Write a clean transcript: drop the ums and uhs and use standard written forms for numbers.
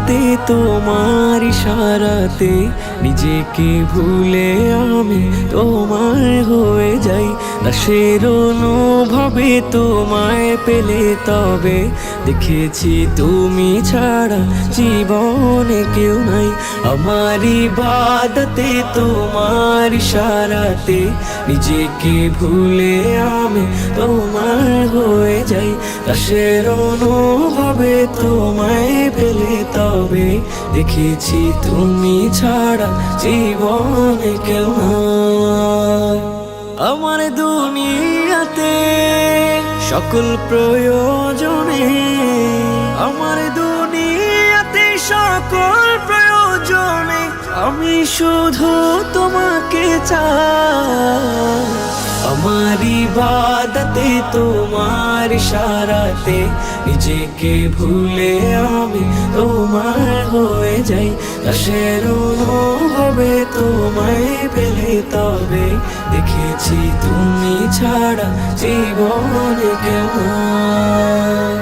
ইবাদতে তোমার ইশারাতে নিজেকে ভুলে আমি তোমার হয়ে যাই। দাসের অনুভবে তোমায় পেলে তবে দেখেছি তুমি ছাড়া জীবনে কেউ নাই। আমার ইবাদতে তোমার ইশারাতে নিজেকে ভুলে আমি তোমার হয়ে যাই। দাসের অনুভবে তোমায় পেলে তবে দেখেছি তুমি ছাড়া জীবনে কেউ নাই। আমার দুনিয়াতে সকল প্রয়োজনে, আমার দুনিয়াতে সকল প্রয়োজনে আমি শুধু তোমাকে চাই। আমার ইবাদতে তোমার ইশারাতে নিজেকে ভুলে আমি তোমার হয়ে যাই। দাসের অনুভবে তোমায় পেলে তবে দেখেছি তুমি ছাড়া জীবনে কেউ নাই।